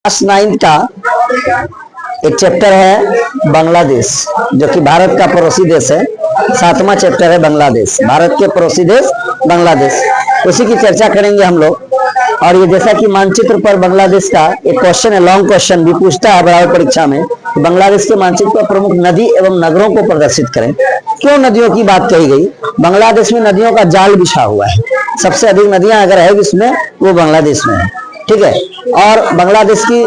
Class 9 का एक chapter है बांग्लादेश, जो कि भारत का पड़ोसी देश है। 7वां चैप्टर है बांग्लादेश, भारत के पड़ोसी देश बांग्लादेश। उसी की चर्चा करेंगे हम लोग। और ये जैसा कि मानचित्र पर बांग्लादेश का एक क्वेश्चन है, लॉन्ग क्वेश्चन भी पूछता है बराबर परीक्षा में, तो बांग्लादेश के मानचित्र पर प्रमुख नदी एवं नगरों को प्रदर्शित करें। क्यों नदियों की बात कही गई? बांग्लादेश में नदियों का जाल बिछा हुआ है। सबसे अधिक नदियां अगर है जिसमें, वो बांग्लादेश में है। ठीक है। और बांग्लादेश की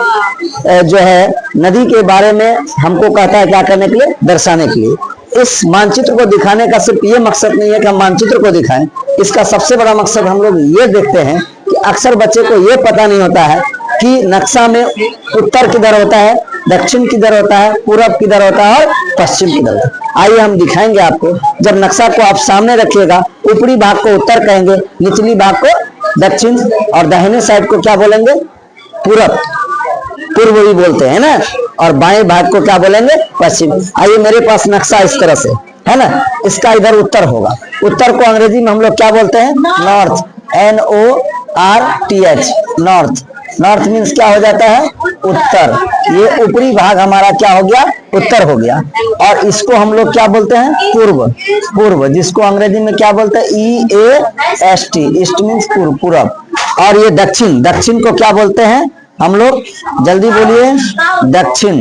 जो है नदी के बारे में हमको कहता है क्या करने के लिए? दर्शाने के लिए। इस मानचित्र को दिखाने का सिर्फ ये मकसद नहीं है कि हम मानचित्र को दिखाएं, इसका सबसे बड़ा मकसद हम लोग ये देखते हैं कि अक्सर बच्चे को ये पता नहीं होता है कि नक्शा में उत्तर किधर होता है, दक्षिण किधर होता है, पूरब किधर होता है और पश्चिम किधर होता है। आइए हम दिखाएंगे आपको। जब नक्शा को आप सामने रखिएगा, ऊपरी भाग को उत्तर कहेंगे, निचली भाग को दक्षिण, और दाहिने साइड को क्या बोलेंगे? पूरब, पूर्व भी बोलते हैं ना। और बाएं भाग को क्या बोलेंगे? पश्चिम। आइए मेरे पास नक्शा इस तरह से है ना, इसका इधर उत्तर होगा। उत्तर को अंग्रेजी में हम लोग क्या बोलते हैं? North, NORTH, north. North means क्या हो जाता है? उत्तर। ये ऊपरी भाग हमारा क्या हो गया? उत्तर हो गया। और इसको हम लोग क्या बोलते हैं? पूर्व, पूर्व, जिसको अंग्रेजी में क्या बोलते हैं? EAST, ईस्ट मीन्स पूर्व, पूरब। और ये दक्षिण, दक्षिण को क्या बोलते हैं हम लोग? जल्दी बोलिए। दक्षिण,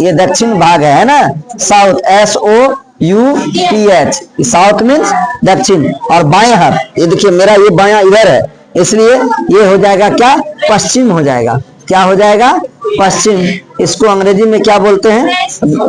ये दक्षिण भाग है ना। साउथ, SOUTH, साउथ मीन्स दक्षिण। और बाएं हाथ, ये देखिए मेरा ये बायां इधर है, इसलिए ये हो जाएगा क्या? पश्चिम हो जाएगा। क्या हो जाएगा? पश्चिम। इसको अंग्रेजी में क्या बोलते हैं?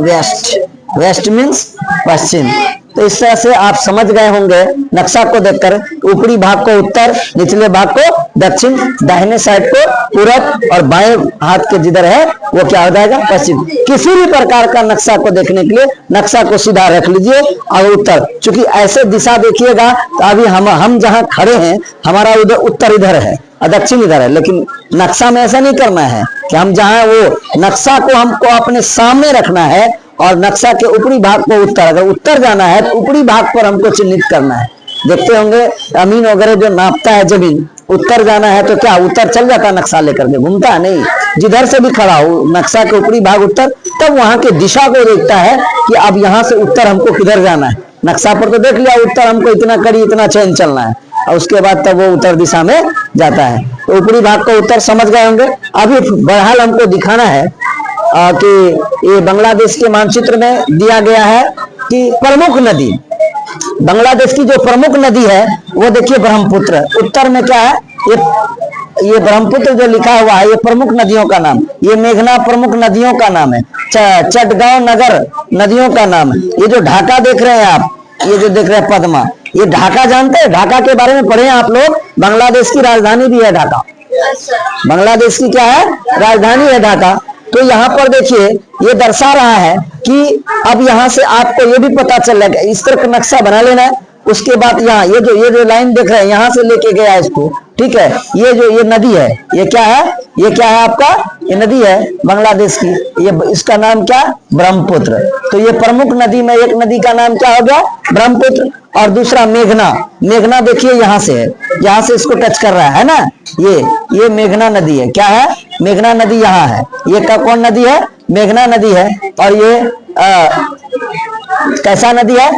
वेस्ट, वेस्ट मीन्स पश्चिम। तो इस तरह से आप समझ गए होंगे नक्शा को देखकर, ऊपरी भाग को उत्तर, निचले भाग को दक्षिण, दाहिने साइड को पूरब, और बाएं हाथ के जिधर है वो क्या हो जाएगा? पश्चिम। किसी भी प्रकार का नक्शा को देखने के लिए नक्शा को सीधा रख लीजिए और उत्तर, चूंकि ऐसे दिशा देखिएगा तो अभी हम जहां खड़े हैं हमारा उधर उत्तर इधर है और दक्षिण इधर है, लेकिन नक्शा में ऐसा नहीं करना है कि हम जहां, वो नक्शा को हमको अपने सामने रखना है और नक्शा के ऊपरी भाग को उत्तर, अगर उत्तर जाना है तो ऊपरी भाग पर हमको चिन्हित करना है। देखते होंगे अमीन वगैरह जो नापता है जमीन, उत्तर जाना है तो क्या उत्तर चल जाता है नक्शा लेकर के? घूमता है नहीं, जिधर से भी खड़ा हो नक्शा के ऊपरी भाग उत्तर, तब वहां के दिशा को देखता है कि अब यहाँ से उत्तर हमको किधर जाना है। नक्शा पर तो देख लिया उत्तर हमको इतना कड़ी, इतना चैन चलना है, और उसके बाद तब वो उत्तर दिशा में जाता है। तो ऊपरी भाग को उत्तर समझ गए होंगे। अभी बहरहाल हमको दिखाना है कि ये बांग्लादेश के मानचित्र में दिया गया है कि प्रमुख नदी, बांग्लादेश की जो प्रमुख नदी है वो देखिए ब्रह्मपुत्र। उत्तर में क्या है? ये ब्रह्मपुत्र जो लिखा हुआ है ये प्रमुख नदियों का नाम, ये मेघना प्रमुख नदियों का नाम है, चटगांव नगर नदियों का नाम है। ये जो ढाका देख रहे हैं आप, ये जो देख रहे हैं पद्मा, ये ढाका जानते हैं? ढाका के बारे में पढ़े आप लोग? बांग्लादेश की राजधानी भी है ढाका। बांग्लादेश की क्या है? राजधानी है ढाका। तो यहाँ पर देखिए ये दर्शा रहा है कि अब यहाँ से आपको ये भी पता चल रहा है, इस तरह का नक्शा बना लेना है। उसके बाद यहाँ ये जो लाइन देख रहे हैं यहाँ से लेके गया इसको, ठीक है। ये नदी है, ये क्या है? ये क्या है आपका? ये नदी है बांग्लादेश की, ये इसका नाम क्या? ब्रह्मपुत्र। तो ये प्रमुख नदी में एक नदी का नाम क्या हो गया? ब्रह्मपुत्र। और दूसरा मेघना, मेघना देखिए यहाँ से है, यहाँ से इसको टच कर रहा है ना, ये मेघना नदी है। क्या है? मेघना नदी यहाँ है। ये का कौन नदी है? मेघना नदी है। और ये कैसा नदी है?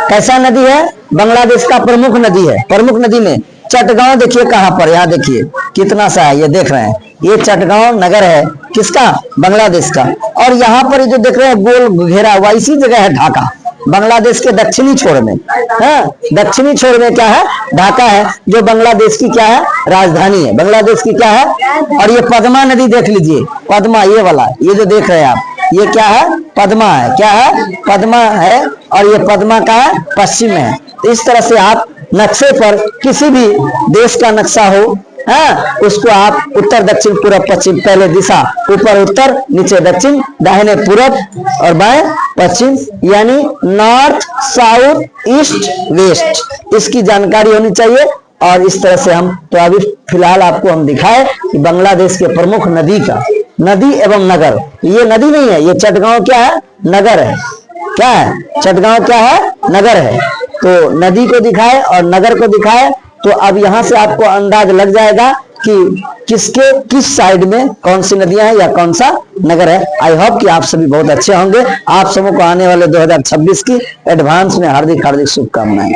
कैसा नदी है? बांग्लादेश का प्रमुख नदी है। प्रमुख नदी में चटगांव देखिए कहाँ पर, यहाँ देखिए कितना सा है, ये देख रहे हैं, ये चटगांव नगर है किसका? बांग्लादेश का। और यहाँ पर जो देख रहे हैं गोल घेरा हुआ, इसी जगह है ढाका, बांग्लादेश के दक्षिणी छोर में है। दक्षिणी छोर में क्या है? ढाका है, जो बांग्लादेश की क्या है? राजधानी है। बांग्लादेश की क्या है? और ये पद्मा नदी देख लीजिए, पद्मा, ये वाला, ये जो देख रहे हैं आप, ये क्या है? पद्मा है। क्या है? पद्मा है। और ये पद्मा का है? पश्चिम में है। तो इस तरह से आप नक्शे पर किसी भी देश का नक्शा हो, हाँ, उसको आप उत्तर दक्षिण पूरब पश्चिम, पहले दिशा ऊपर उत्तर, नीचे दक्षिण, दाहिने पूरब और बाएं पश्चिम, यानी नॉर्थ, साउथ, ईस्ट, वेस्ट, इसकी जानकारी होनी चाहिए। और इस तरह से हम तो अभी फिलहाल आपको हम दिखाए कि बांग्लादेश के प्रमुख नदी का, नदी एवं नगर, ये नदी नहीं है, ये चटगांव क्या है? नगर है। क्या है? चटगांव क्या है? नगर है। तो नदी को दिखाए और नगर को दिखाए, तो अब यहाँ से आपको अंदाज लग जाएगा कि किस साइड में कौन सी नदियां हैं या कौन सा नगर है। आई होप कि आप सभी बहुत अच्छे होंगे। आप सबों को आने वाले 2026 की एडवांस में हार्दिक शुभकामनाएं।